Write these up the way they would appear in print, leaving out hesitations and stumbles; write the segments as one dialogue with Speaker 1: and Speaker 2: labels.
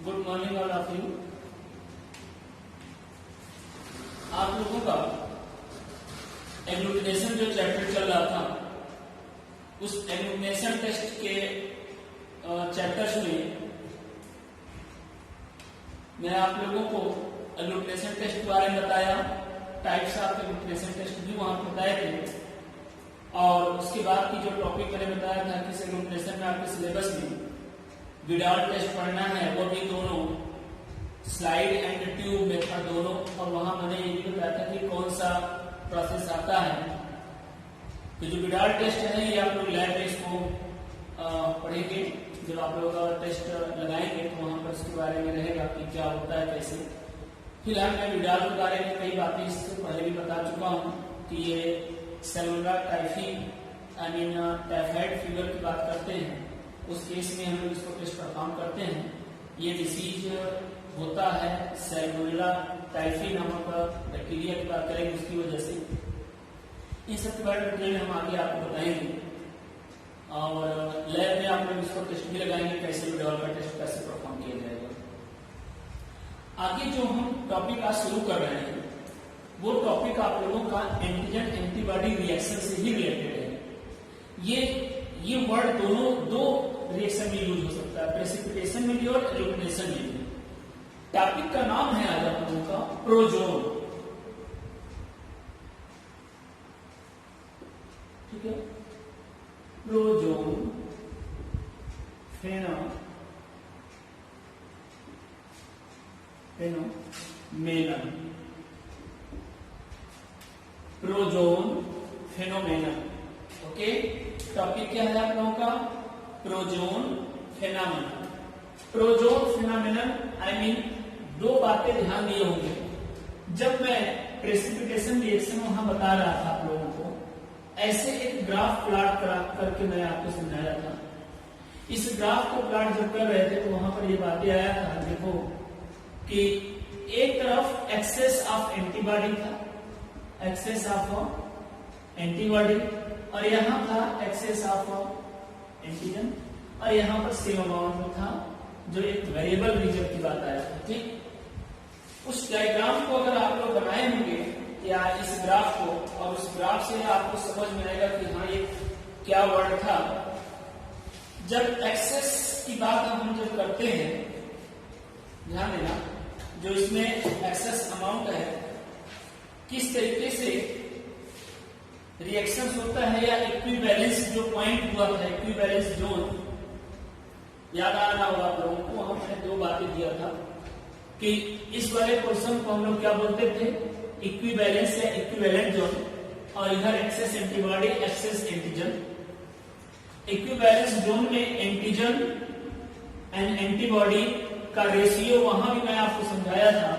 Speaker 1: Good morning all of you. आप लोगों का एग्लूटिनेशन जो चैप्टर चल रहा था, उस एग्लूटिनेशन टेस्ट के चैप्टर्स में मैं आप लोगों को एग्लूटिनेशन टेस्ट के बारे में बताया, टाइप्स ऑफ एग्लूटिनेशन टेस्ट भी वहां बताए थे, और उसके बाद की जो टॉपिक मैंने बताया था कि एग्लूटिनेशन में आपके सिलेबस में विडाल टेस्ट पढ़ना है, वो भी दोनों स्लाइड एंड ट्यूब मेथड दोनों, और वहां मैंने ये भी बताया था कि कौन सा प्रोसेस आता है। तो जो विडाल टेस्ट है ये आप लोग लैब में इसको पढ़ेंगे, जब आप लोग टेस्ट लगाएंगे तो वहां पर इसके बारे में रहेगा कि क्या होता है कैसे। फिलहाल मैं विडाल के बारे में कई बातें इससे पहले भी बता चुका हूँ कि ये सेलुलर टाइफी टाइफाइड फीवर की बात करते हैं, उस केस में हम लोग इसको टेस्ट परफॉर्म करते हैं। ये डिसीज होता है सेलुलर टाइफी नामक बैक्टीरिया की बात करेंगे, उसकी वजह से इन सब के बारे में डिटेल हम आगे आपको बताएंगे, और लैब में आप लोग इसको टेस्ट भी लगाएंगे कैसे विडाल का टेस्ट कैसे परफॉर्म किया जाएगा। आगे जो हम टॉपिक आज शुरू कर रहे हैं वो टॉपिक आप लोगों का एंटीजन एंटीबॉडी रिएक्शन से ही रिलेटेड है। ये वर्ड दोनों दो रिएक्शन में यूज हो सकता है, प्रेसिपिटेशन में भी और एग्लूटिनेशन में भी। टॉपिक का नाम है आज आप लोगों का प्रोजोन, ठीक है। Prozone phenomenon, Prozone phenomenon, okay. Topic क्या है आप लोगों का? Prozone phenomenon. Prozone phenomenon I mean दो बातें ध्यान दिए होंगे। जब मैं प्रेसिपिटेशन रिएक्शन वहां बता रहा था आप लोगों को, ऐसे एक ग्राफ प्लॉट करके मैं आपको समझाया था। इस ग्राफ को प्लॉट जब कर रहे थे तो वहां पर ये बातें आया था, देखो कि एक तरफ एक्सेस ऑफ एंटीबॉडी था, एक्सेस ऑफ एंटीबॉडी, और यहां था एक्सेस ऑफ एंटीजन, और यहां पर सेम अमाउंट में था, जो एक वेरिएबल रीजन की बात आया था, ठीक। उस डायग्राम को अगर आप लोग बनाए होंगे या इस ग्राफ को, और उस ग्राफ से आपको समझ में आएगा कि हाँ ये क्या वर्ड था। जब एक्सेस की बात हम जब करते हैं, ध्यान देना, जो इसमें एक्सेस अमाउंट है, किस तरीके से रिएक्शन होता है, या इक्विवेलेंस जो पॉइंट हुआ था, इक्विवेलेंस जोन याद आ रहा होगा आप लोगों को। वहां मैंने दो बातें दिया था कि इस वाले पोर्शन को हम लोग क्या बोलते थे, इक्विवेलेंस या इक्विवेलेंट जोन, और इधर excess antibody excess antigen. Equivalence zone में एंटीजन एंड एंटीबॉडी का रेशियो वहां भी मैं आपको समझाया था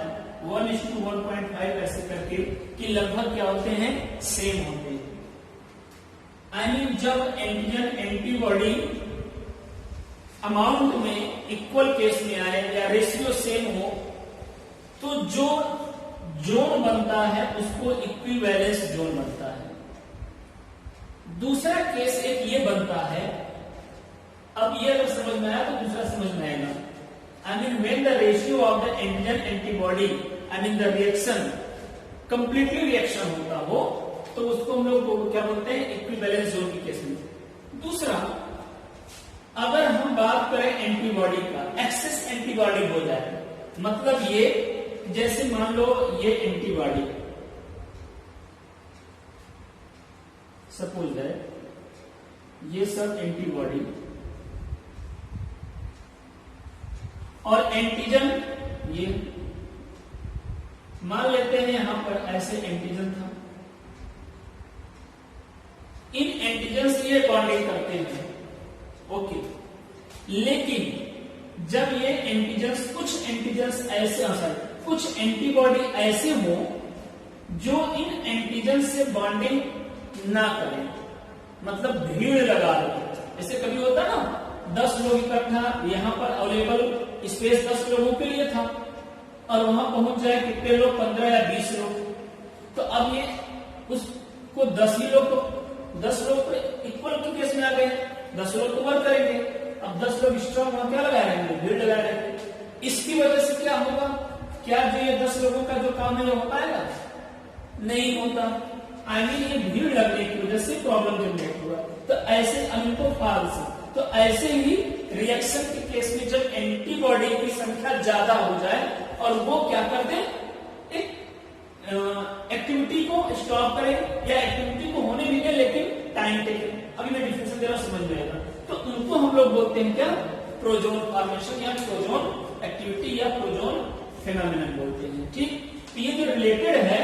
Speaker 1: 1:1.5 ऐसे करके, कि लगभग क्या होते हैं, सेम होते हैं। आई मीन जब एंटीजन एंटीबॉडी अमाउंट में इक्वल केस में आए या रेशियो सेम हो, तो जो जोन बनता है उसको इक्विवेलेंस जोन बनता है। दूसरा केस एक ये बनता है, अब ये अगर समझ में आया तो दूसरा समझ में आएगा। I mean when the ratio of the antigen antibody, I mean the reaction completely reaction होता हो, तो उसको हम लोग क्या बोलते हैं, इक्विवेलेंस जोन के केस में। दूसरा, अगर हम बात करें एंटीबॉडी का, एक्सेस एंटीबॉडी हो जाए, मतलब ये जैसे मान लो ये एंटीबॉडी सपोज है, ये सब एंटीबॉडी और एंटीजन, ये मान लेते हैं यहां पर ऐसे एंटीजन था, इन एंटीजन से ये बॉन्डिंग करते हैं, ओके। लेकिन जब ये एंटीजन्स, कुछ एंटीजन्स ऐसे, कुछ एंटीबॉडी ऐसे हो जो इन एंटीजन से बॉन्डिंग ना करें, मतलब भीड़ लगा दे। ऐसे कभी होता ना, 10 लोग इकट्ठा, यहां पर अवेलेबल स्पेस 10 लोगों के लिए था, और वहां पहुंच जाए कितने लोग, 15 या 20 लोग, तो अब ये उसको 10 ही लोग, तो 10 लोग इक्वल के केस में आ गए, 10 लोग तो वर्क करेंगे। अब 10 लोग स्ट्रॉन्ग वहां क्या लगा रहेंगे, भीड़ लगा रहेंगे। इसकी वजह से क्या होगा, क्या जो ये 10 लोगों का जो काम है ये हो पाएगा, नहीं होता। आई मीन ये भीड़ लगने की वजह से प्रॉब्लम जनरेट होगा। तो ऐसे इनको फाल्स। तो ऐसे ही रिएक्शन के केस में जब एंटीबॉडी की संख्या ज्यादा हो जाए और वो क्या कर दे, एक एक्टिविटी को स्टॉप करे या एक्टिविटी को होने भी दे लेकिन टाइम टेके, अभी मैं डिफिनेशन दे रहा हूं समझ में आएगा। तो उनको हम लोग बोलते हैं क्या, प्रोजोन फॉर्मेशन या प्रोजोन एक्टिविटी या प्रोजोन फेनोमेनन बोलते हैं। ठीक, तो ये जो रिलेटेड है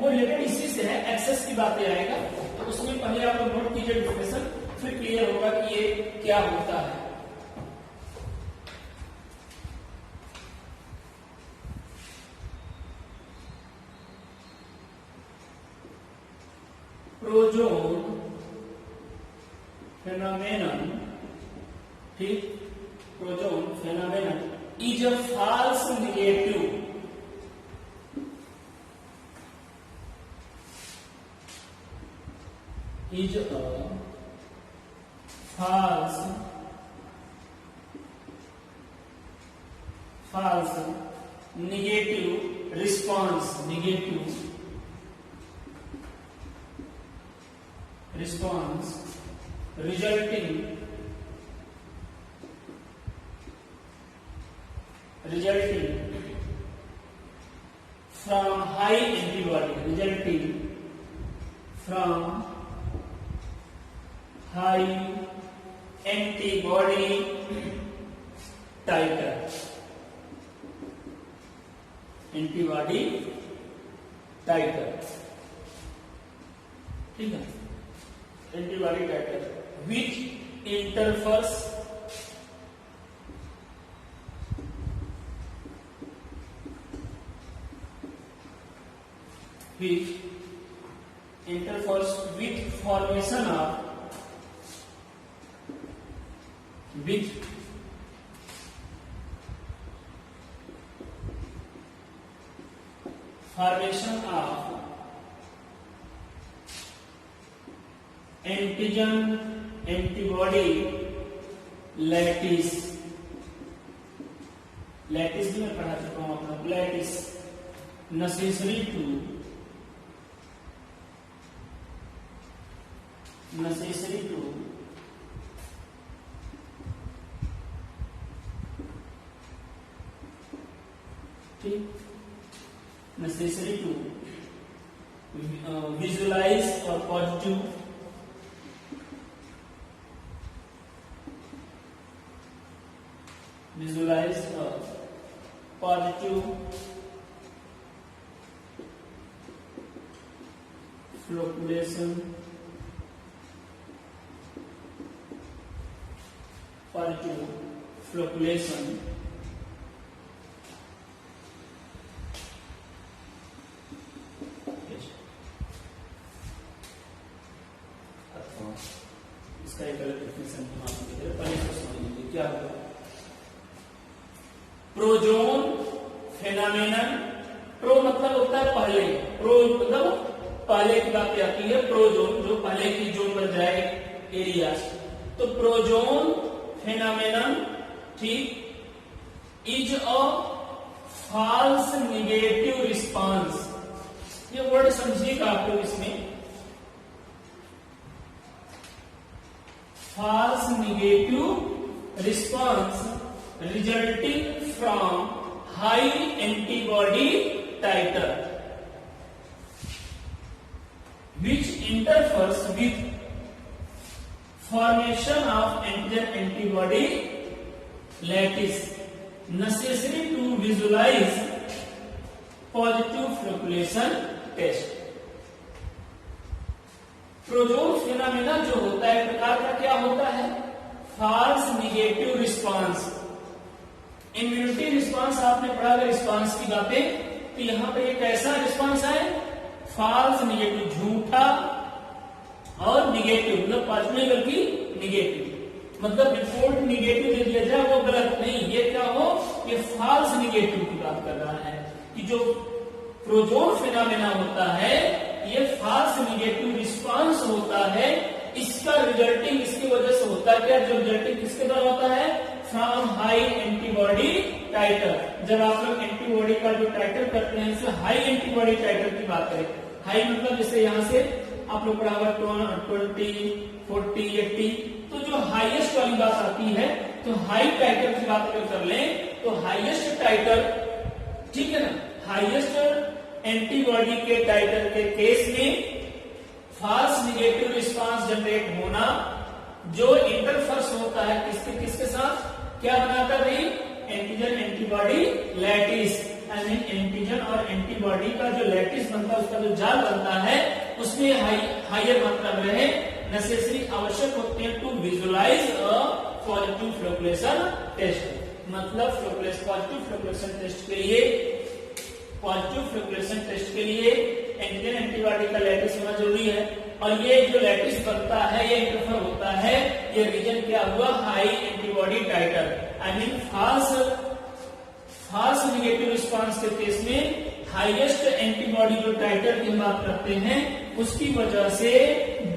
Speaker 1: वो रिलेटेड इसी से है, एक्सेस की बातें आएगा। तो उसमें पहले आप लोग नोट कीजिए डिफिनेशन, फिर क्लियर होगा कि ये क्या होता है। प्रोजोन फेनोमेनन, ठीक, prozone phenomenon is a false negative is a false negative response resulting from high antibody titer, ठीक है, antibody टाइटर which interferes with formation of antigen antibody lattice भी मैं पढ़ा चुका हूं अपना, lattice necessary to visualize or positive flocculation इसका एक अलग डेफिनेशन पहले इसको समझ लीजिए क्या होगा। प्रोजोन फेनोमेनन, प्रो मतलब होता है पहले, प्रो मतलब पहले की बात आती है, प्रोजोन जो पहले की जोन बन जाए एरिया, तो प्रोजोन फेनोमेनन, ठीक, is a false negative response. ये वर्ड समझिएगा आप लोग इसमें, false negative response resulting from high antibody titer which interferes with formation of antigen antibody lattice necessary to visualize positive flocculation test। Prozone phenomena जो होता है प्रकार का क्या होता है, false negative response. Immunity response आपने पढ़ा है रिस्पांस की बातें, तो यहां पे एक ऐसा रिस्पांस है फॉल्स नेगेटिव, झूठा और निगेटिव, मतलब पॉजिटिव नहीं बल्कि निगेटिव, मतलब रिपोर्ट निगेटिव दे दिया जाए वो गलत नहीं, ये क्या हो, ये फॉल्स निगेटिव की बात कर रहा है कि जो प्रोजोन फेनोमेना होता है ये फॉल्स नेगेटिव रिस्पांस होता है। इसका रिजल्टिंग इसकी वजह से होता है क्या, जो रिजल्टिंग किसके द्वारा होता है, फ्रॉम हाई एंटीबॉडी टाइटर। जब आप लोग एंटीबॉडी का जो टाइटर करते हैं उसमें हाई एंटीबॉडी टाइटर की बात करें, हाई मतलब जैसे यहाँ से आप लोग पढ़ा हुआ 20, 40, 80, तो जो हाईएस्ट वाली बात आती है तो हाई टाइटर की बात अगर कर लें तो हाईएस्ट टाइटर, ठीक है ना, हाईएस्ट एंटीबॉडी के टाइटर के केस में फॉल्स निगेटिव रिस्पांस जनरेट होना, जो इंटरफेरेंस होता है किसके किसके साथ, क्या बनाता है भाई, एंटीजन एंटीबॉडी लैटिस, यानी एंटीजन और एंटीबॉडी का जो लैटिस बनता है, उसका जो जाल बनता है उसमें हाइयर मात्रा में रहे, नेसेसरी आवश्यक होते हैं to visualize a positive flocculation test. मतलब पॉजिटिव फ्लोकुलेशन टेस्ट के लिए, पॉजिटिव फ्लोकुलेशन टेस्ट के लिए एंटीजन एंटीबॉडी का लैटिस होना जरूरी है। और ये जो लैटिस बनता है, ये इंटरफेयर होता है, ये रीजन क्या हुआ, high antibody titre, I mean false negative response के केस में हाईएस्ट एंटीबॉडी जो टाइटर की बात करते हैं उसकी वजह से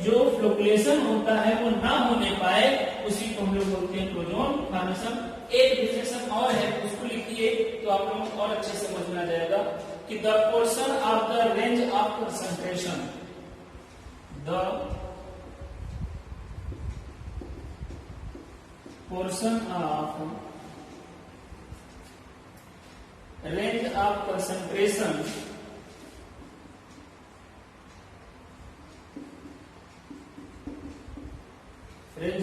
Speaker 1: जो फ्लोकुलेशन होता है वो ना होने पाए, उसी को हम लोग बोलते हैं प्रोजोन फॉर्मेशन। एक डिफिनेशन और है, उसको लिखिए तो आप लोगों को और अच्छे से समझ में आ जाएगा कि the portion of the range of concentration, the portion of range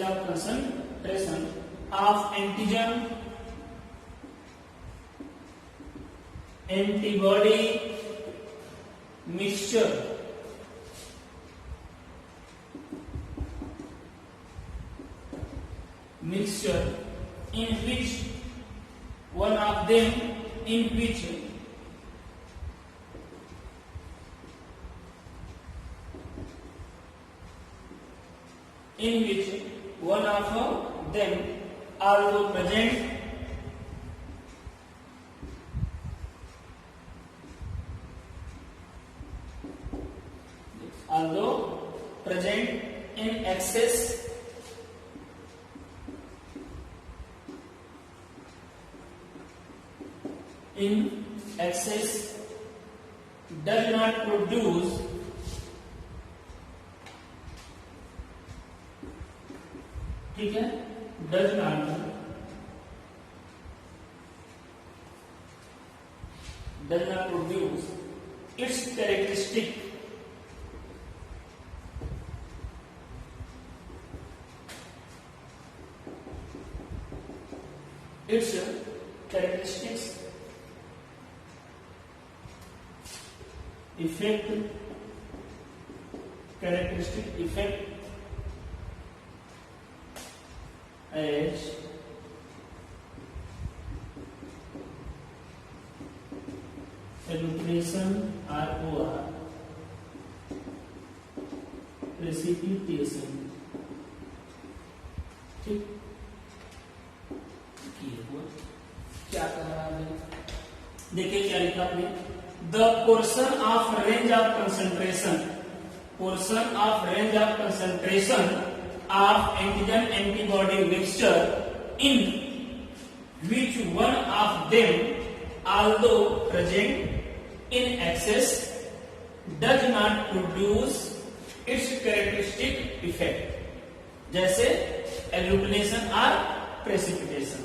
Speaker 1: of concentration of antigen antibody mixture in which one of them in which one of them although present in excess does not produce ठीक है, does not produce its characteristic characteristic effect as enucleation ROR precipitation, ठीक, क्या कह रहा है, देखिए क्या लिखा आपने, the portion of range of concentration of antigen antibody mixture in which one of them although present in excess does not produce its characteristic effect, जैसे एल्यूमिनेशन और प्रेसिपिटेशन।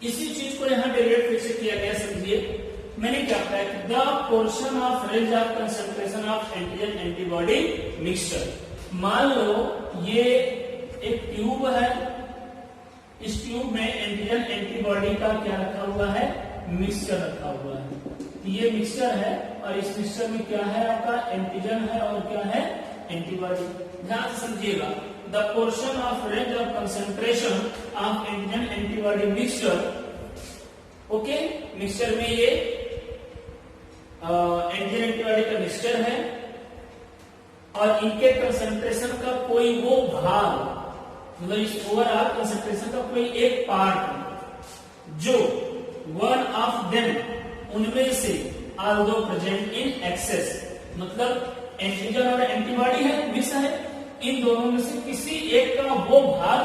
Speaker 1: इसी चीज को यहां डेरिवेट फिर से किया गया, समझिए मैंने क्या कहा कि the portion of range of concentration of antigen antibody mixture. मान लो ये एक ट्यूब है, इस ट्यूब में एंटीजन एंटीबॉडी का क्या रखा हुआ है, मिक्सचर रखा हुआ है। ये मिक्सचर है और इस मिक्सचर में क्या है, आपका एंटीजन है और क्या है, एंटीबॉडी। ध्यान से समझिएगा, the portion of range of concentration of antigen antibody mixture, okay, mixture में ये एंटीजन एंटीबॉडी का मिक्सचर है और इनके कंसंट्रेशन का कोई वो भाग, मतलब इस ओवरऑल कंसंट्रेशन का कोई एक पार्ट जो वन ऑफ देम, उनमें से ऑल्दो प्रेजेंट इन एक्सेस, मतलब एंटीजन और एंटीबॉडी है, मिक्स है, इन दोनों में से किसी एक का वो भाग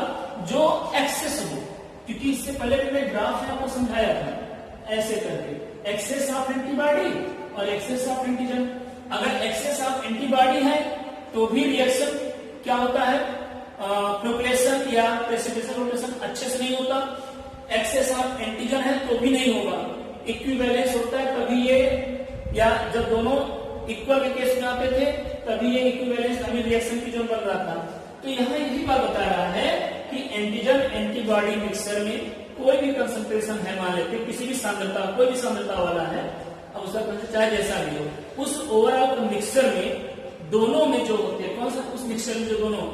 Speaker 1: जो एक्सेस हो, क्योंकि इससे पहले भी मैं ग्राफ में आपको समझाया था ऐसे करके, एक्सेस ऑफ एंटीबॉडी और एक्सेस ऑफ एंटीजन। अगर एक्सेस ऑफ एंटीबॉडी है तो भी रिएक्शन क्या होता है, न्यूक्लिएशन या प्रेसिपिटेशन रोटेशन अच्छे से नहीं होता। एक्सेस ऑफ एंटीजन है तो भी नहीं होगा। इक्विवेलेंस होता है तभी ये, या जब दोनों इक्वल के केस में आते थे तभी ये इक्विवेलेंस अमीन रिएक्शन की जो बन रहा था। तो यहाँ यही बात बता रहा है कि एंटीजन एंटीबॉडी मिक्सचर में कोई भी कंसंट्रेशन है, मान लेते किसी भी सांद्रता, कोई भी सांद्रता वाला है, अब उसका कंसंट्रेशन चाहे जैसा भी हो, उस ओवरऑल मिक्सचर में दोनों में जो होते हैं, कौन सा, उस मिक्सचर में जो दोनों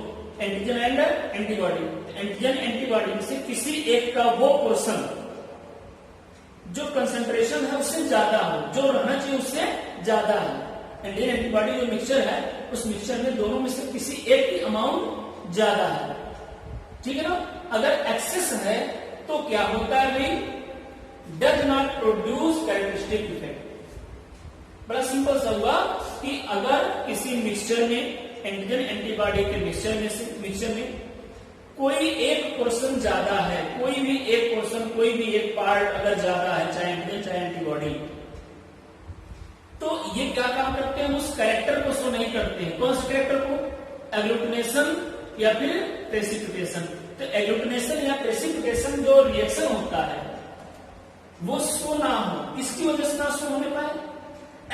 Speaker 1: antigen and antibody, antigen antibody में से किसी एक का वो पोर्शन जो कंसंट्रेशन है उससे ज्यादा हो, जो रहना चाहिए उससे ज्यादा है। एंटीजन एंटीबॉडी जो मिक्सचर है उस मिक्सचर में दोनों में से किसी एक की अमाउंट ज्यादा है, ठीक है ना। अगर एक्सेस है तो क्या होता है भाई, does not produce characteristic effect. बड़ा सिंपल सा हुआ कि अगर किसी मिक्सचर में, एंटीजन एंटीबॉडी के मिक्सचर में कोई एक पोर्शन ज्यादा है, कोई भी एक पोर्शन, कोई भी एक पार्ट अगर ज्यादा है, चाहे एंटीजन चाहे एंटीबॉडी, तो ये क्या काम करते हैं, उस कैरेक्टर को शो नहीं करते हैं। कौन से कैरेक्टर को, एग्लूटिनेशन या फिर प्रेसिपिटेशन। तो एग्लूटिनेशन या प्रेसिपिटेशन जो रिएक्शन होता है वो शो ना हो, किसकी वजह से ना शो होने पाए,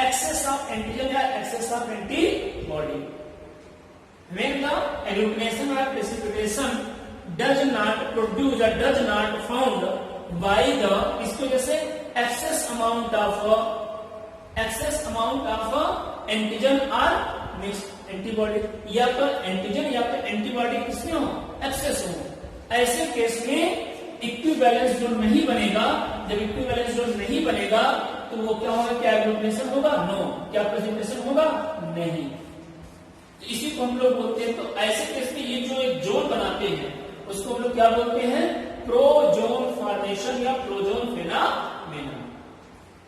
Speaker 1: एक्सेस ऑफ एंटीजन या excess of antibody. When the agglutination or precipitation does not produce or does not found by the, इसकी वजह से excess amount of antigen or mixed antibody, या तो एंटीजन या तो एंटीबॉडी किसमें हो, एक्सेस हो। ऐसे केस में इक्विवेलेंस जोन नहीं बनेगा। जब इक्विवेलेंस जोन नहीं बनेगा तो वो क्या होगा, क्या एग्लूटिनेशन होगा, नो। क्या प्रेसिपिटेशन होगा, नहीं। इसी को हम लोग बोलते हैं। तो ऐसे केस में ये जो एक जोन बनाते हैं उसको हम लोग क्या बोलते हैं, प्रोजोन फॉर्मेशन या प्रोजोन फेनामेना।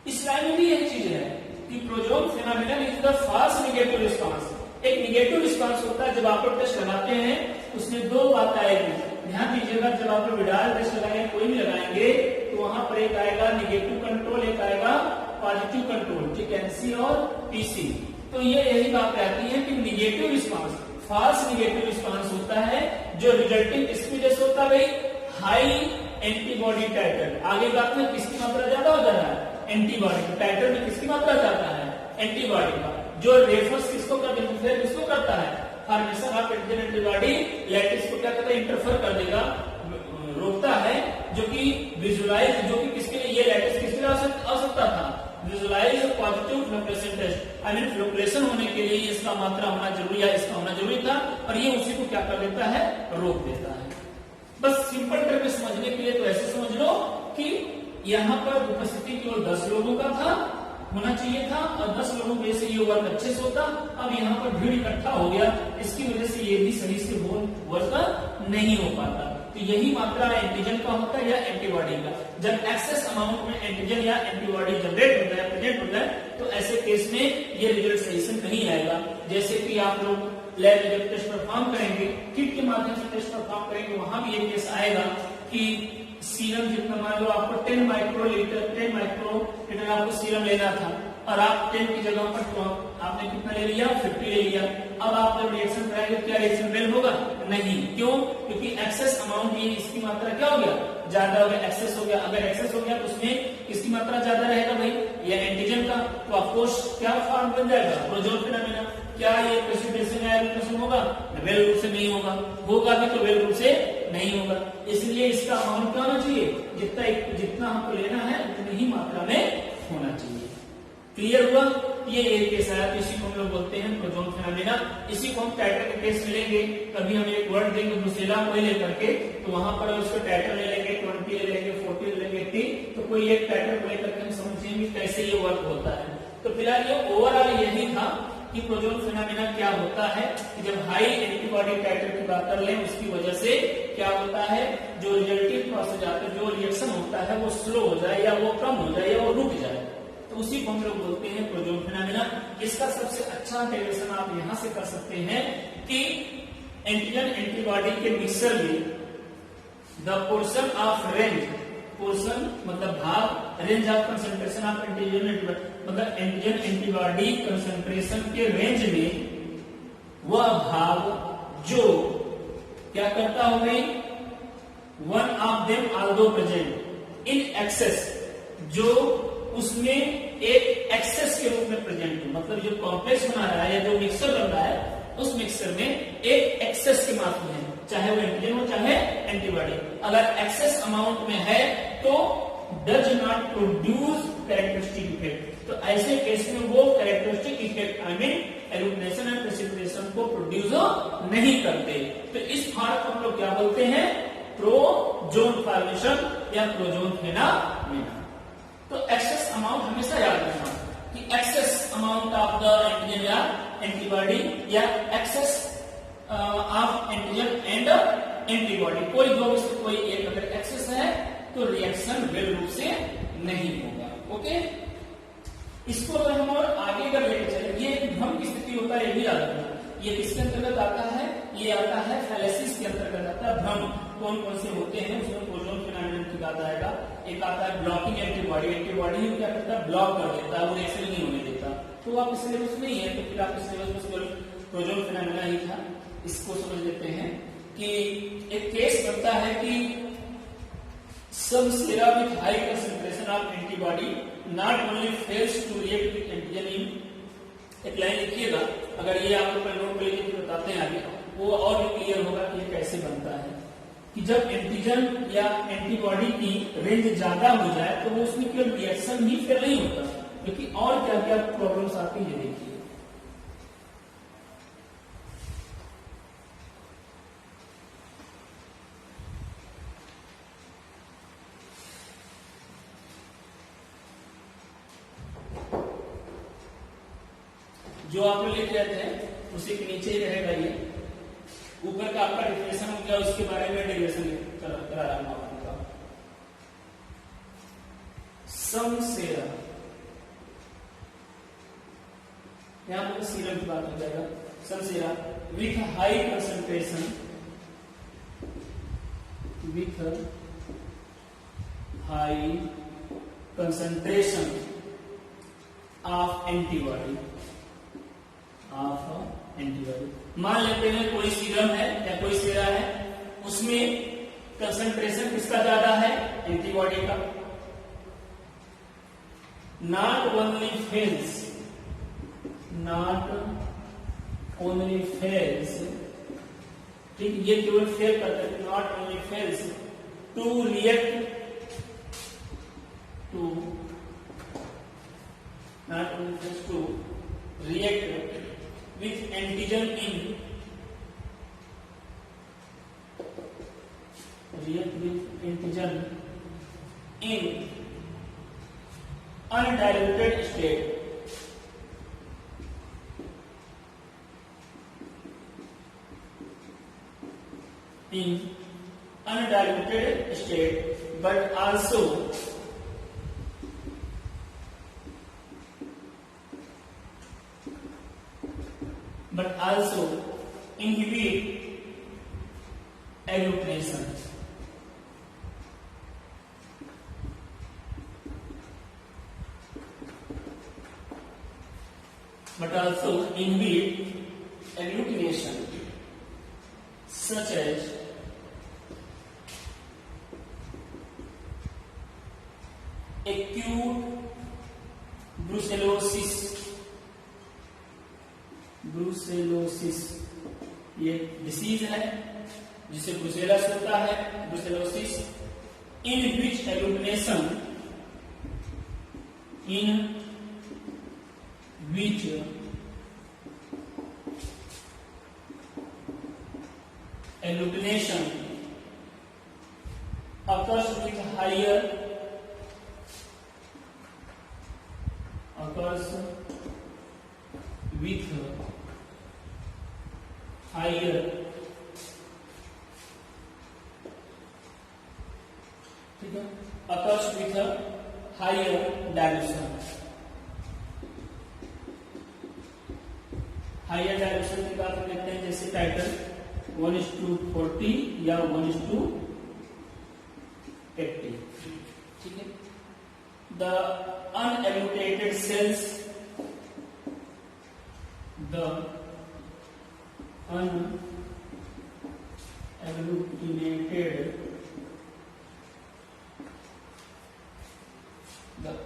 Speaker 1: इस लाइन में भी यही चीज है कि prozone phenomena is the fast negative response. एक नेगेटिव रिस्पांस होता है जब आप लोग टेस्ट लगाते हैं, उसमें दो बात आएगी, ध्यान दीजिएगा। जब आप लोग विडाल टेस्ट लगाएंगे, कोई भी लगाएंगे, तो वहां पर एक आएगा नेगेटिव कंट्रोल, एक आएगा पॉजिटिव कंट्रोल, ठीक है, एनसी और पीसी। तो ये यही बात कहती है कि negative response, fast negative response होता है जो रिजल्टिंग इसकी वजह से होता है भाई, हाई एंटीबॉडी टाइटर। आगे बात में किसकी मात्रा ज्यादा हो जा रहा है, एंटीबॉडी। टाइटर में किसकी मात्रा ज्यादा है, एंटीबॉडी का। जो रेफर्स किसको करता है, किसको करता है, formation of antigen antibody lattice को क्या करता है, इंटरफेयर कर देगा, रोकता है, जो कि विजुअलाइज, जो कि किसके लिए, ये लैटिस किसके लिए आवश्यकता था, visualize positive flocculation test, I mean flocculation होने के लिए इसका मात्रा होना जरूरी है, इसका होना जरूरी था, और ये उसी को क्या कर देता है, रोक देता है। बस सिंपल टर्म में समझने के लिए तो ऐसे समझ लो कि यहाँ पर उपस्थिति केवल 10 लोगों का था, होना चाहिए था, और 10 लोगों की वजह से ये वर्क अच्छे से होता। अब यहाँ पर भीड़ इकट्ठा हो गया, इसकी वजह से ये भी सही से वर्क नहीं हो पाता। तो यही मात्रा एंटीजन का होता है या एंटीबॉडी का। जब एक्सेस अमाउंट में एंटीजन या एंटीबॉडी जनरेट होता है, प्रेजेंट होता है, तो ऐसे केस में ये रिजल्ट सही से नहीं आएगा। जैसे कि आप लोग लैब में जब टेस्ट परफॉर्म करेंगे, किट के माध्यम से टेस्ट परफॉर्म करेंगे, वहां भी ये केस आएगा कि सीरम जितना, मान लो आपको 10 माइक्रोलीटर आपको सीरम लेना था, और आप 10 की जगह पर तो आपने कितना ले लिया, 50 ले लिया। अब आप जब रिएक्शन कराएंगे, क्या रिएक्शन फेल होगा, नहीं। क्यों, क्योंकि एक्सेस अमाउंट, ये इसकी मात्रा क्या हो गया, ज्यादा हो गया, एक्सेस हो गया। अगर एक्सेस हो गया तो उसमें किसकी मात्रा ज्यादा रहेगा भाई, ये एंटीजन का। तो ऑफकोर्स क्या फॉर्म बन जाएगा, प्रोजोन फेनोमेना। क्या ये प्रेसिपिटेशन या एग्लूटिनेशन होगा, वेल रूप से नहीं होगा, होगा भी तो वेल रूप से नहीं होगा। इसलिए इसका अमाउंट क्या होना चाहिए, जितना हमको लेना है उतनी ही मात्रा में होना चाहिए। क्लियर हुआ, ये एक केस आया, तो इसी को हम लोग बोलते हैं प्रोजोन फेनोमेना। इसी को हम टाइटर के केस में लेंगे, कभी हम एक वर्ड देंगे ब्रुसेला को लेकर के, तो वहां पर उसको टाइटर ले लेंगे, 20 ले लेंगे, 40 ले लेंगे, 80, तो कोई एक टाइटर को लेकर के हम समझेंगे कैसे ये वर्क होता है। तो फिलहाल ये ओवरऑल यही था कि प्रोजोन फेनोमेना क्या होता है, कि जब हाई एंटीबॉडी टाइटर की बात कर लें, उसकी वजह से क्या होता है, जो रिजल्टिंग प्रोसेस आता है, जो रिएक्शन होता है वो स्लो हो जाए, या वो कम हो जाए, या वो रुक जाए, तो उसी को हम लोग बोलते हैं प्रोजोन फेनोमेना। इसका सबसे अच्छा डेरिवेशन आप यहां से कर सकते हैं कि एंटीजन एंटीबॉडी के मिक्सचर में the portion of range, portion मतलब भाग, range of concentration of antigen मतलब एंटीजन एंटीबॉडी कंसंट्रेशन के रेंज में वह भाग जो क्या करता हो गई, one of them although present in excess, जो उसमें एक एक्सेस के रूप में प्रेजेंट हो, मतलब जो कॉम्प्लेक्स बना रहा है या जो मिक्सर बन रहा है उस मिक्सर में एक एक्सेस की मात्रा है, चाहे वो एंटीजन हो चाहे एंटीबॉडी, अगर एक्सेस अमाउंट में है तो does not produce characteristic effect, तो ऐसे केस में वो characteristic effect I mean illumination and precipitation को प्रोड्यूस नहीं करते। तो इस भाग को हम लोग क्या बोलते हैं, प्रोजोन फॉर्मेशन या प्रोजोन फेनोमेना। तो एक्सेस अमाउंट हमेशा याद रखना कि excess amount of the antigen या एंटीबॉडी या excess of antigen and antibody, कोई दो में से कोई एक अगर एक्सेस है तो रिएक्शन वेल रूप से नहीं होगा। ओके, इसको अगर हम और आगे अगर लेके चले, ये भ्रम की स्थिति होता है, ये भी याद रखना। ये किसके अंतर्गत आता है, ये आता है फैलेसिस के अंतर्गत आता है। भ्रम कौन कौन से होते हैं उसमें प्रोजोन फेनोमेनन की बात आएगा। एक आता है ब्लॉकिंग एंटीबॉडी, एंटीबॉडी क्या करता है, ब्लॉक कर देता है, वो रिएक्शन नहीं होने देता, तो आप सिलेबस नहीं है तो फिर आपके सिलेबस में प्रोजोन फेनोमेनन ही था। इसको समझ लेते हैं कि एक केस बनता है कि सब sera with high concentration of antibody not only fails to react with antigen in, एक लाइन लिखिएगा, अगर ये आप लोग नोट पे लिखे तो बताते हैं आगे, वो और भी क्लियर होगा कि ये कैसे बनता है कि जब एंटीजन या एंटीबॉडी की रेंज ज्यादा हो जाए तो वो उसमें केवल रिएक्शन ही फेल नहीं होता, क्योंकि और क्या क्या प्रॉब्लम्स आती है देखिए। जो आप लोग लिख रहे थे उसी के नीचे ही रहेगा, ये ऊपर का आपका डिफिनेशन हो गया, उसके बारे में डेरिवेशन करा रहा हूं आपका। सम सेरा, यहां पर सीरम की बात हो जाएगा। Some sera with high concentration, with high concentration of antibody, of antibody. मान लेते हैं कोई सीरम है या कोई सेरा है, उसमें कंसंट्रेशन किसका ज्यादा है, एंटीबॉडी का। Not only fails, not only fails, ठीक, ये केवल फेल करता है, not only fails to react, to not only fails to react with antigen in, react with antigen in undiluted state, in undiluted state, but also inhibit agglutination, but also inhibit agglutination such as acute brucellosis, brucellosis ये disease है जिसे ब्रूसेलस होता है, brucellosis, in which agglutination, in which agglutination occurs with higher, occurs with higher, ठीक है, occurs with a higher dilution, higher dilution की बात करते हैं जैसे टाइटल 1:40 या 1:20 80, ठीक है। The unagglutinated cells, the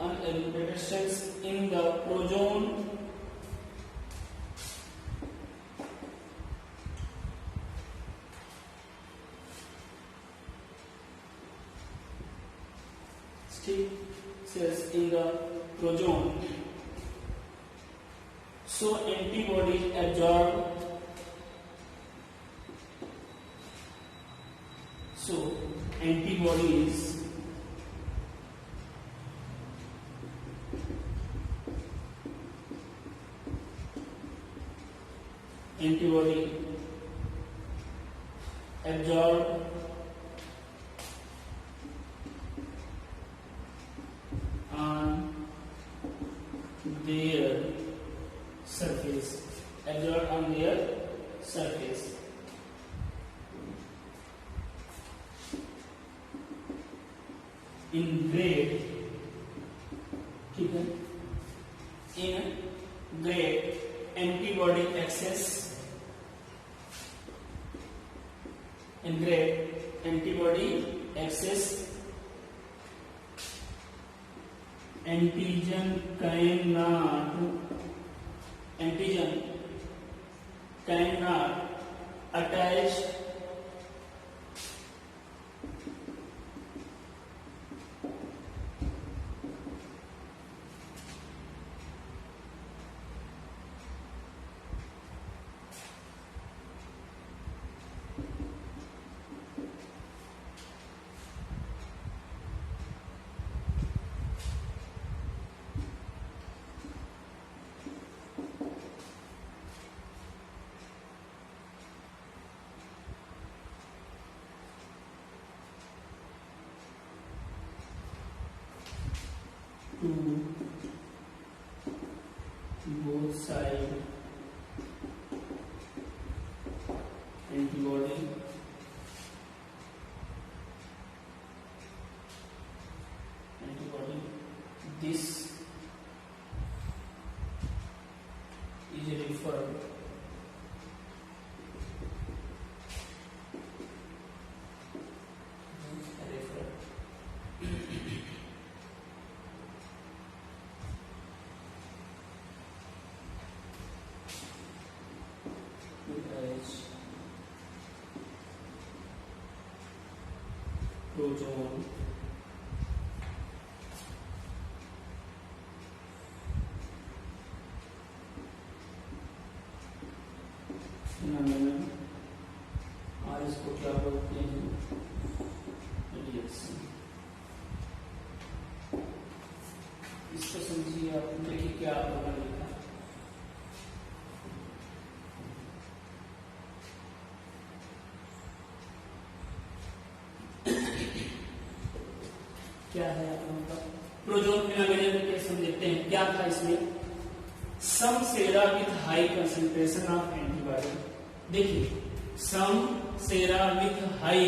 Speaker 1: unagglutinated cells in the prozone cells in the prozone, so antibodies absorb, so antibodies absorb on their surface, absorb on their surface. In great, ठीक है, in great antibody access, in great antibody access, antigen cannot attach to both side antibody this is referred prozone phenomenon, और इसको क्या बोलते हैं, reaction. इसको समझिए आप, देखिए क्या होगा लिखा। क्या है आपका प्रोजोन फिनोमेनन में कैसे हम देखते हैं, क्या था इसमें, some sera with high concentration of antibody. देखिए, some sera with high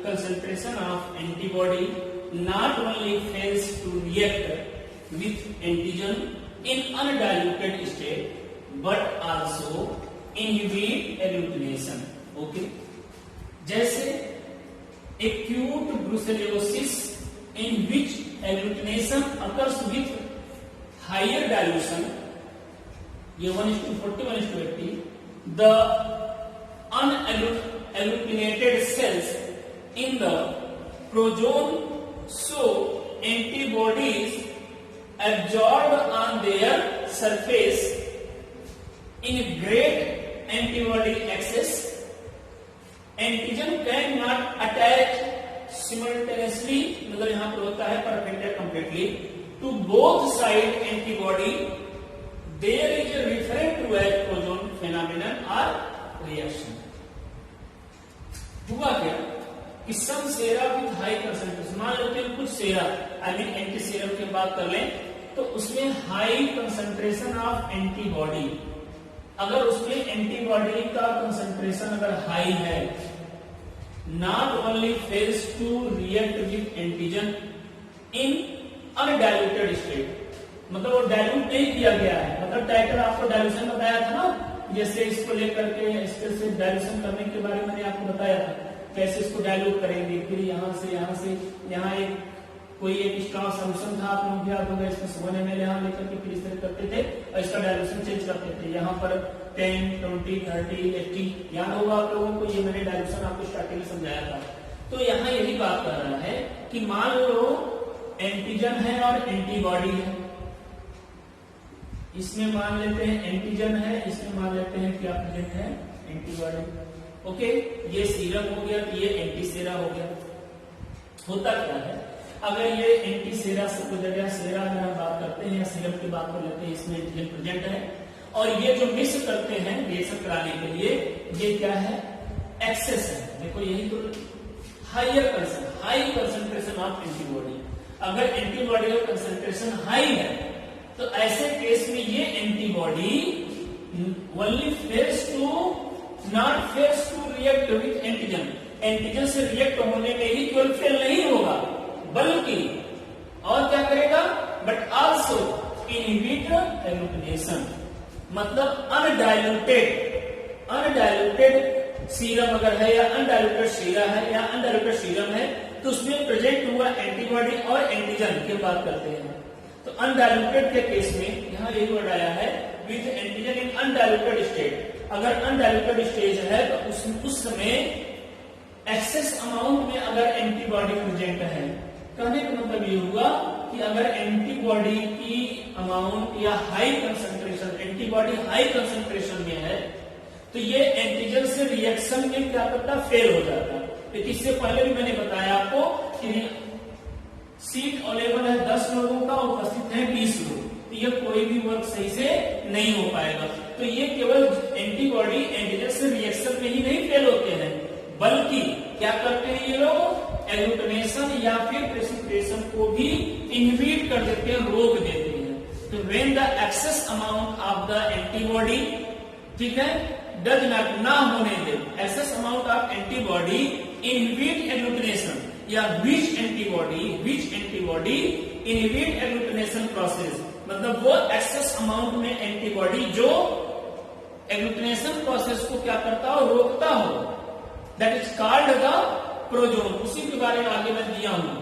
Speaker 1: concentration of antibody not only fails to react with antigen in undiluted state but also inhibit agglutination. Okay, जैसे acute brucellosis in which agglutination occurs with higher dilution, ये 1:40, 1:80, the unagglutinated cells in the prozone show antibodies absorbed on their surface in great antibody access. Antigen cannot attach simultaneously, मतलब यहां पर होता है perpendicular completely to both side antibody. There is referred to as prozone phenomenon or reaction. हुआ क्या कि सम sera with high concentration, मान लो कि कुछ सेरा आई मीन एंटी सीरम की बात कर लें तो उसमें हाई कंसंट्रेशन ऑफ एंटीबॉडी, अगर उसमें एंटीबॉडी का कंसंट्रेशन अगर हाई है not only fails to react with antigen in undiluted state, मतलब वो डाइल्यूट नहीं किया गया है, मतलब टाइटर आपको डाइल्यूशन बताया था ना, जैसे इसको लेकर के इसके से डाइल्यूशन करने के बारे में मैंने आपको बताया था, कैसे इसको डाइल्यूट करेंगे, फिर यहाँ से यहाँ एक कोई एक स्ट्रॉन्ग सॉल्यूशन था, आप लोग याद होगा, इसमें 1 ml यहाँ लेकर के फिर इस तरह करते थे और इसका डाइल्यूशन चेंज करते थे, यहाँ पर 10, 20, 30, 80 याद होगा आप लोगों को, ये मैंने डाइल्यूशन आपको स्टार्टिंग में समझाया था। तो यहाँ यही बात कर रहा है कि मान लो एंटीजन है और एंटीबॉडी है, इसमें मान लेते हैं एंटीजन है, इसमें मान लेते हैं क्या प्रेजेंट है, एंटीबॉडी। ओके, ये सीरम हो गया, ये एंटीसेरा हो गया। होता क्या है, अगर ये एंटीसेरा से गुजर गया, सेरा अगर हम बात करते हैं या सीरम की बात कर लेते हैं, इसमें एंटीजन प्रेजेंट है और ये जो मिक्स करते हैं रिएक्शन कराने के लिए, ये क्या है, एक्सेस है। देखो यही तो हाई कंसंट्रेशन ऑफ एंटीबॉडी। अगर एंटीबॉडी का कंसंट्रेशन हाई है तो ऐसे केस में ये antibody only fails to not fails to react with antigen, antigen से रिएक्ट होने में ही केवल फेल नहीं होगा, बल्कि और क्या करेगा, बट आल्सो इनहिबिट एग्लूटिनेशन, मतलब अनडाइल्यूटेड सीरम अगर है या अनडाइल्यूटेड सीरा है या अनडाइल्यूटेड सीरम है तो उसमें प्रेजेंट हुआ एंटीबॉडी और एंटीजन की बात करते हैं। तो अनडाइल्यूटेड के केस में यहाँ यही वर्ड आया है, with antigen in undiluted state. अगर अनडाइल्यूटेड स्टेज है तो उस समय एक्सेस अमाउंट में अगर एंटीबॉडी प्रेजेंट है, कहने का मतलब ये हुआ कि अगर एंटीबॉडी की अमाउंट या high concentration, antibody high concentration में है तो ये एंटीजन से रिएक्शन में क्या करता, फेल हो जाता। लेकिन इससे पहले भी मैंने बताया आपको कि सीट अवेलेबल है 10 लोगों का, उपस्थित है 20 लोग, तो ये कोई भी वर्क सही से नहीं हो पाएगा। तो ये केवल एंटीबॉडी एंटीजन से रिएक्शन में ही नहीं फेल होते हैं, बल्कि क्या करते हैं ये लोग, एग्लूटिनेशन या फिर प्रेसिपिटेशन को भी इनहिबिट कर देते हैं, रोक देते हैं। तो when the excess amount of the antibody, ठीक है, डज नॉट ना होने दे, excess amount of antibody inhibit agglutination या which antibody inhibit agglutination process, मतलब वो एक्सेस अमाउंट में एंटीबॉडी जो एग्लूटिनेशन प्रोसेस को क्या करता हो, रोकता हो, that is called the prozone. उसी के बारे में आगे मैं दिया हूं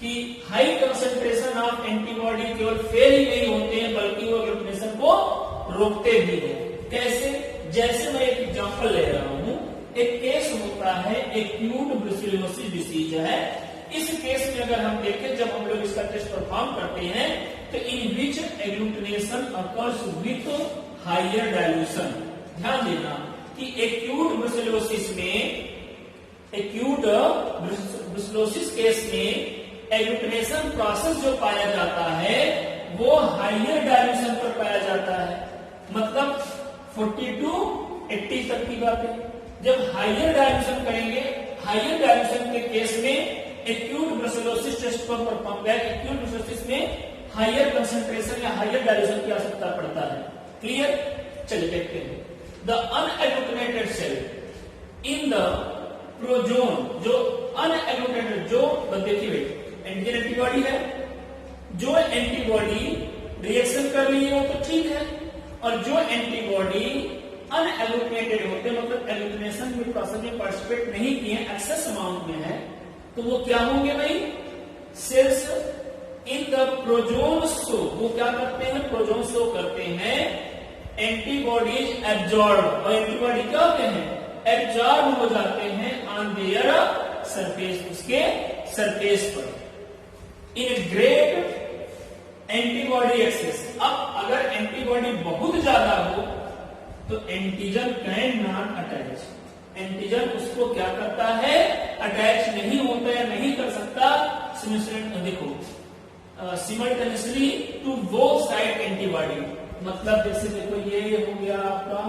Speaker 1: कि हाई कंसंट्रेशन ऑफ एंटीबॉडी केवल फेल ही नहीं होते हैं बल्कि वो एग्लूटिनेशन को रोकते भी हैं। कैसे, जैसे मैं एक एग्जांपल ले रहा हूं, एक केस होता है एक्यूट ब्रुसेलोसिस डिसीज है। इस केस में अगर हम देखें, जब हम लोग इसका टेस्ट परफॉर्म करते हैं तो in which agglutination occurs with higher dilution. ध्यान देना कि एक्यूट ब्रुसेलोसिस में, एक्यूट ब्रुसेलोसिस केस में एग्लूटिनेशन प्रोसेस जो पाया जाता है वो हायर डाइल्यूशन पर पाया जाता है, मतलब 40 to 80 तक की बात है। जब हायर डाइल्यूशन करेंगे, हायर डाइल्यूशन के केस में एक्यूट ब्रुसेलोसिस टेस्ट पर परफॉर्म किया, एक्यूट ब्रुसेलोसिस में हायर कंसंट्रेशन या हायर डाइल्यूशन की आवश्यकता पड़ता है। क्लियर, चलिए देखते हैं। The अनएग्लूटिनेटेड cell in the Prozone, जो अनएग्लूटिनेटेड, जो देखिए एंटीजन एंटीबॉडी है, जो एंटीबॉडी रिएक्शन कर रही है वो तो ठीक है, और जो एंटीबॉडी अनएग्लूटिनेटेड होते हैं, मतलब एग्लूटिनेशन में प्रोसेस में पार्टिसिपेट नहीं किए, एक्सेस अमाउंट में है, तो वो क्या होंगे भाई, sales in the prozone show, वो क्या करते हैं, प्रोजोन शो करते हैं एंटीबॉडीज एब्जॉर्ब, और एंटीबॉडी क्या होते हैं, एब्जॉर्ब हो जाते हैं ऑन देयर सरफेस, उसके सरफेस पर, इन ग्रेट एंटीबॉडी एक्सेस। अब अगर एंटीबॉडी बहुत ज्यादा हो तो antigen can not attach, antigen उसको क्या करता है, अटैच नहीं होता है, नहीं कर सकता। देखो simultaneously to both side antibody, मतलब जैसे देखो ये हो गया आपका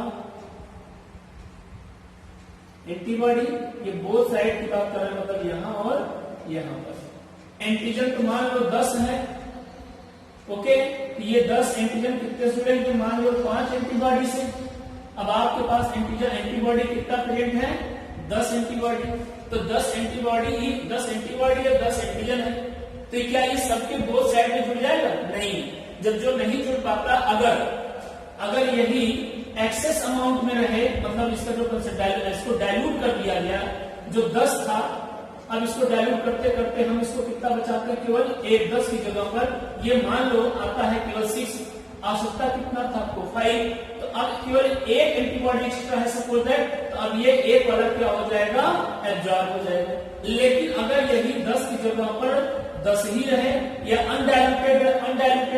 Speaker 1: एंटीबॉडी, ये बोथ साइड की बात कर रहे हैं, मतलब यहां और यहां पर। एंटीजन तो मान लो 10 है, ओके, ये 10 एंटीजन कितने से जुड़ेंगे, मान लो 5 एंटीबॉडी से। अब आपके पास एंटीजन एंटीबॉडी कितना प्रेजेंट है, 10 एंटीबॉडी, तो 10 एंटीबॉडी ही 10 एंटीबॉडी है, 10 एंटीजन है, तो क्या ये सबके बोथ साइड में जुड़ जाएगा? नहीं। जब जो नहीं जुड़ पाता, अगर यही एक्सेस अमाउंट में रहे, मतलब इसका जो इसको डाइल्यूट कर दिया गया, जो 10 था, अब इसको डाइल्यूट करते करते हम इसको कितना बचाते हैं? केवल 10 की जगह पर ये मान लो आता है केवल 6, आवश्यकता कितना था आपको? 5, तो अब केवल एक एंटीबॉडी एक्स्ट्रा है सपोज दैट, तो अब ये एक वाला क्या हो जाएगा? एब्जॉर्ब हो जाएगा। लेकिन अगर यही 10 की जगह पर 10 ही रहे या अनडाइल्यूटेड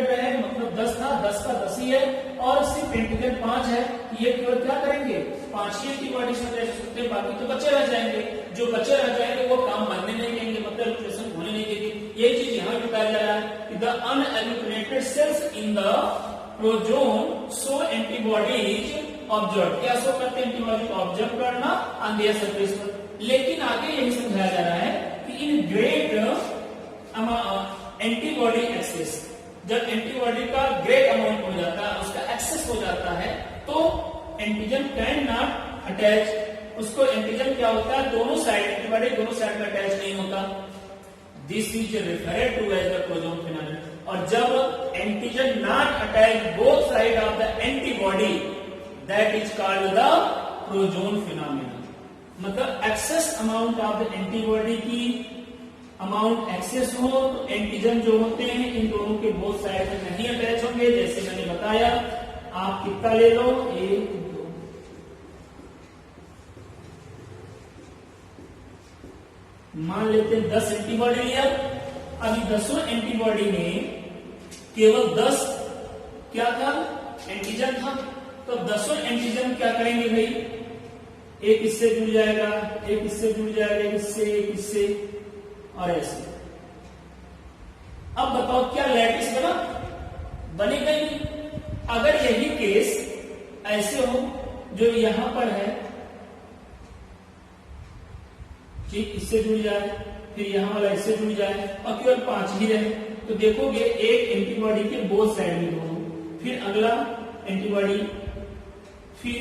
Speaker 1: रहे, मतलब 10 था, 10 का 10 ही है, और सिर्फ एंटीजन 5 है, ये केवल क्या करेंगे? 5 ही एंटीबॉडीज में रह सकते हैं, बाकी तो बचे रह जाएंगे। जो बचे रह जाएंगे वो काम बनने नहीं देंगे, मतलब न्यूट्रिशन होने नहीं देंगे। ये चीज यहाँ बताया जा रहा है कि the unagglutinated cells in the prozone show antibodies observe, क्या शो करते हैं? एंटीबॉडी को ऑब्जर्व करना ऑन देयर सरफेस पर। लेकिन आगे यही समझाया जा रहा है कि इन ग्रेट एंटीबॉडी एक्सेस, जब एंटीबॉडी का ग्रेट अमाउंट हो जाता है, उसका एक्सेस हो जाता है, तो एंटीजन कैन नॉट अटैच। उसको एंटीजन क्या होता है? दोनों साइड, एंटीबॉडी दोनों साइड में अटैच नहीं होता। This is referred to as the prozone phenomenon. और जब antigen not attach both side of the antibody, that is called the prozone phenomenon. मतलब excess amount of the antibody की amount access हो, तो antigen जो होते हैं इन दोनों के बोथ साइड में नहीं अटैच होंगे। जैसे मैंने बताया, आप कितना ले लो? 1 2, मान लेते हैं 10 एंटीबॉडी लिया। अभी 10 एंटीबॉडी में केवल 10 क्या था? एंटीजन था। तो 10 एंटीजन क्या करेंगे भाई? एक इससे जुड़ जाएगा, एक इससे जुड़ जाएगा, एक इससे और ऐसे। अब बताओ क्या लैटिस बना? बनेगा ही नहीं। अगर यही केस ऐसे हो, जो यहां पर है, ठीक, इससे जुड़ जाए, फिर यहां वाला इससे जुड़ जाए, और केवल 5 ही रहे, तो देखोगे एक एंटीबॉडी के बोथ साइड में दोनों, फिर अगला एंटीबॉडी, फिर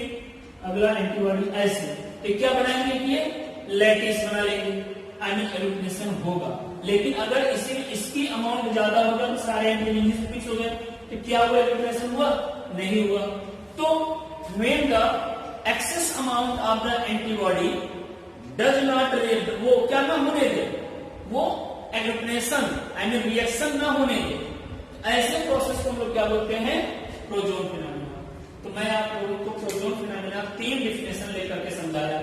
Speaker 1: अगला एंटीबॉडी, ऐसे। तो क्या बनाएंगे? ये लैटिस बना लेंगे, एल्यूमिनेशन होगा। लेकिन अगर इसकी अमाउंट ज्यादा होगा, तो सारे एंटीजन फिक्स हो गए, तो क्या हुआ? एल्यूमिनेशन हुआ? नहीं हुआ। तो when the excess amount of the antibody does not वो क्या ना होने दे, वो एल्यूमिनेशन यानी रिएक्शन ना होने दे, ऐसे प्रोसेस को हम लोग क्या बोलते हैं? प्रोजोन फिनोमेना। तो मैं आप लोगों को प्रोजोन फिनोमेना 3 डिफिनेशन लेकर के समझाया।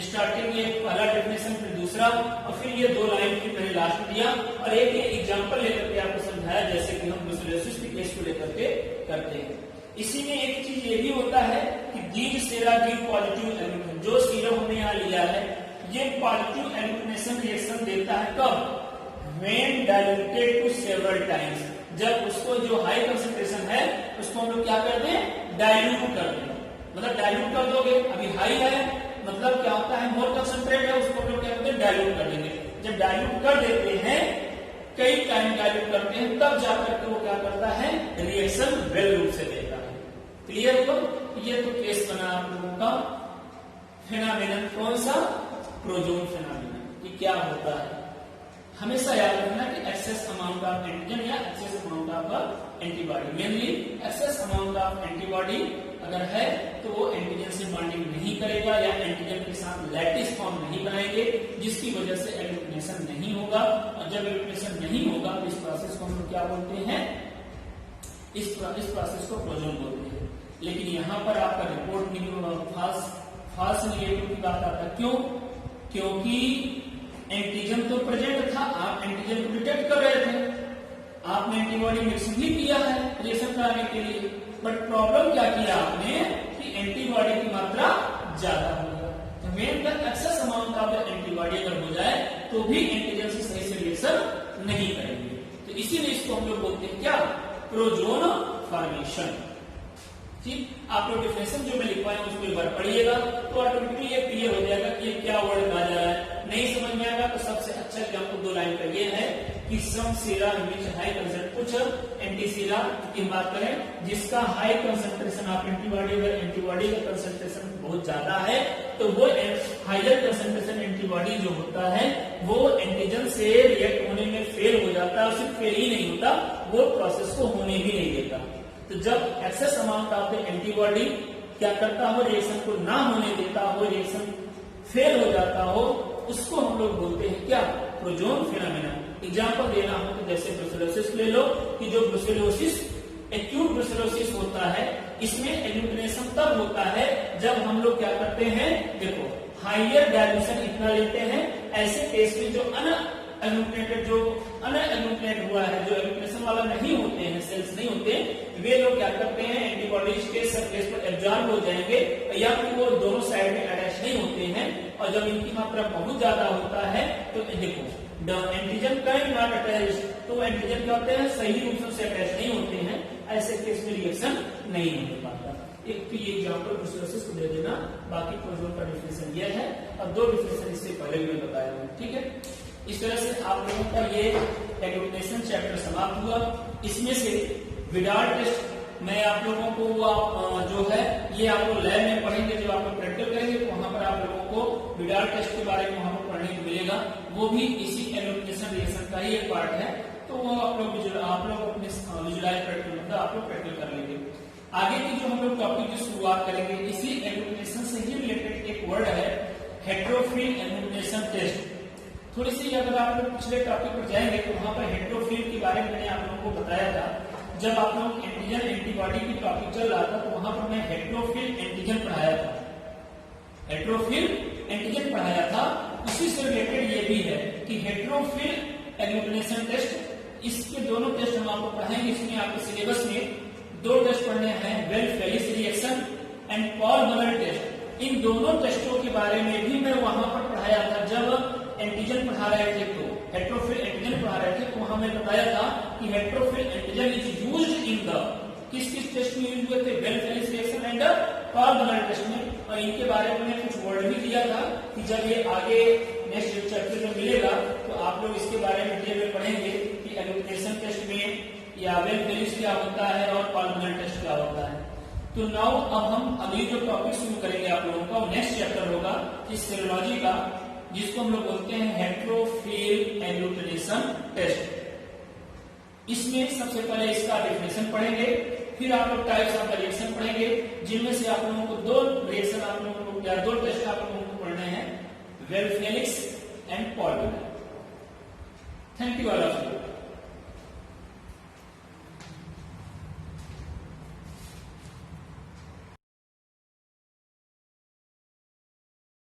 Speaker 1: स्टार्टिंग ये पहला डेफिनेशन, फिर दूसरा, और फिर ये 2 लाइन की मैंने लास्ट में दिया, और एक एग्जांपल लेकर के आपको समझाया, जैसे कि हम ब्रुसेलोसिस के केस को लेकर के करते हैं। इसी में एक चीज ये भी होता है कि these sera give positive agglutination, जो सीरम हमने यहाँ लिया है, ये पॉजिटिव एल्यूमिनेशन रिएक्शन देता है कब? When diluted to several times, जब उसको जो हाई कंसेंट्रेशन है उसको हम लोग क्या करते हैं? डाइल्यूट कर दें। मतलब डाइल्यूट कर दोगे, अभी हाई है, मतलब क्या होता है? मोर कंसंट्रेट है, उसको हम लोग क्या करते हैं? डाइल्यूट कर देंगे। जब डाइल्यूट कर देते हैं, कई टाइम डाइल्यूट करते हैं, तब जाकर के वो क्या करता है? रिएक्शन वेल रूप से देता है। क्लियर हुआ? ये तो केस बना आप लोगों का फिनोमेनन, कौन सा? प्रोजोन फिनोमेनन। कि क्या होता है? हमेशा याद रखना कि एक्सेस अमाउंट ऑफ एंटीजन या access amount of antibody, mainly access amount of antibody अगर है तो वो एंटीजन से बॉन्डिंग नहीं करेगा या एंटीजन के साथ लैटिस फॉर्म नहीं बनाएंगे, जिसकी वजह से एल्यूमिनेशन नहीं होगा। और जब एल्यूमिनेशन नहीं होगा तो इस प्रोसेस को हम लोग क्या बोलते हैं? इस प्रोसेस को प्रोजोन बोलते हैं। लेकिन यहाँ पर आपका रिपोर्ट फॉल्स निगेटिव की बात आता है। क्यों? क्योंकि एंटीजन तो प्रेजेंट था, आप एंटीजन को डिटेक्ट कर रहे थे, आपने एंटीबॉडी मिक्स भी किया है रिएक्शन कराने के लिए, बट प्रॉब्लम क्या किया आपने कि एंटीबॉडी की मात्रा ज्यादा हो गया। Main the excess amount of the antibody अगर हो जाए तो भी एंटीजन से सही से रिएक्शन नहीं करेंगे। तो इसीलिए इसको हम लोग बोलते हैं क्या? प्रोजोन फॉर्मेशन। ठीक, आप लोग डिफिनेशन जो मैं लिखवाया उसको एक बार पढ़िएगा तो ऑटोमेटिकली ये क्लियर हो जाएगा कि ये क्या वर्ड कहा जा रहा है। नहीं समझ में आएगा तो सबसे अच्छा एग्जाम्पल 2 लाइन का ये है कि सम सीरा विच हाई कंसंट्रेशन, कुछ एंटी सीरा की बात करें जिसका हाई कंसंट्रेशन ऑफ एंटीबॉडी, अगर एंटीबॉडी का कंसंट्रेशन बहुत ज्यादा है तो वो हाइयर कंसंट्रेशन एंटीबॉडी जो होता है वो एंटीजन से रिएक्ट होने में फेल हो जाता है। सिर्फ फेल ही नहीं होता, वो प्रोसेस को होने भी नहीं देता। तो जब access amount of the antibody क्या करता हो, रिएक्शन को ना होने देता हो, रिएक्शन फेल हो जाता हो, उसको हम लोग बोलते हैं क्या, प्रोजोन फिनोमेना। एग्जांपल देना हो तो जैसे ब्रुसेलोसिस ले लो कि जो ब्रुसेलोसिस एक्यूट ब्रुसेलोसिस होता है, इसमें एग्लूटिनेशन तब होता है जब हम लोग क्या करते हैं, देखो हाइयर डायल्यूशन इतना लेते हैं। ऐसे केस में जो अनएग्लूटिनेटेड, जो अनएग्लूटिनेट हुआ है, जो एग्लूटिनेशन वाला नहीं होते हैं, सेल्स नहीं होते, वे लोग क्या करते हैं, एंटीबॉडीज के सरफेस पर एब्जॉर्ब हो जाएंगे या फिर वो दोनों साइड में अटैच नहीं होते हैं। और जब इनकी मात्रा बहुत ज्यादा होता है तो देखो एंटीजन कैन नॉट अटैच, तो एंटीजन क्या होते हैं, सही रूप से अटैच नहीं होते हैं। ऐसे केस में रिएक्शन नहीं हो पाता। एक तो ये एग्जांपल ब्रुसेलोसिस को दे देना, बाकी प्रोजोन का डिफिनेशन ये है और 2 डिफिनेशन इससे पहले भी बताया हूं, ठीक है। इस तरह से आप लोगों का ये एग्लूटिनेशन चैप्टर समाप्त हुआ। इसमें से विडाल टेस्ट मैं आप लोगों को जो है ये आप लोग लैब में पढ़ेंगे, जब आप लोग प्रैक्टिकल करेंगे तो वहां पर आप लोगों को विडाल टेस्ट के बारे में वहां पर पढ़ने को मिलेगा। वो भी इसी एग्लूटिनेशन रिएक्शन का ही एक पार्ट है, तो वो आप लोग अपने विजुअलाइज प्रैक्टिकल मतलब आप लोग प्रैक्टिकल कर लेंगे। आगे की जो हम लोग टॉपिक की शुरुआत करेंगे, इसी एग्लूटिनेशन से ही रिलेटेड एक वर्ड है हेट्रोफिल एग्लूटिनेशन टेस्ट। थोड़ी सी अगर आप लोग पिछले टॉपिक पर जाएंगे तो वहां पर हेट्रोफिल के बारे में मैंने आप लोगों को बताया था। जब आप लोग एंटीजन एंटीबॉडी की टॉपिक चल रहा था तो वहां पर मैं हेट्रोफिल एंटीजन पढ़ाया था, हेट्रोफिल एंटीजन पढ़ाया था। उसी से रिलेटेड ये भी है कि हेट्रोफिल एग्लूटिनेशन टेस्ट, इसके दोनों टेस्ट हम आपको पढ़ाएंगे। इसमें आपके सिलेबस में 2 टेस्ट पढ़ने हैं, Weil Felix reaction and Paul Bunnell test. इन दोनों टेस्टों के बारे में भी मैं वहां पर पढ़ाया था। जब एंटीजन पढ़ा रहे थे तो हेट्रोफिल एंटीजन पढ़ा रहे थे तो वहां मैं बताया था कि heterophile antigen is used in the किस टेस्ट में यूज हुए थे, Weil Felix reaction and Paul Bunnell test में। और इनके बारे में कुछ वर्ड भी दिया था कि जब ये आगे नेक्स्ट चैप्टर में मिलेगा तो आप लोग इसके बारे में डिटेल में पढ़ेंगे कि एग्लूटिनेशन टेस्ट में या वेल-फेलिस क्या होता है और पॉल बर्नर टेस्ट क्या होता है। तो नाउ अब हम अगली जो टॉपिक शुरू करेंगे आप लोगों का, नेक्स्ट चैप्टर होगा इस सेरोलॉजी का, जिसको हम लोग बोलते हैं हेट्रोफिल एग्लूटिनेशन टेस्ट। इसमें सबसे पहले इसका डेफिनेशन पढ़ेंगे, फिर आप लोग टाइप्स ऑफ रिएक्शन पढ़ेंगे, जिनमें से आप लोगों को 2 रिएक्शन आप लोगों को या 2 टेस्ट आप लोगों को पढ़ने हैं, well-Felis and Paul burner. Thank you all of you.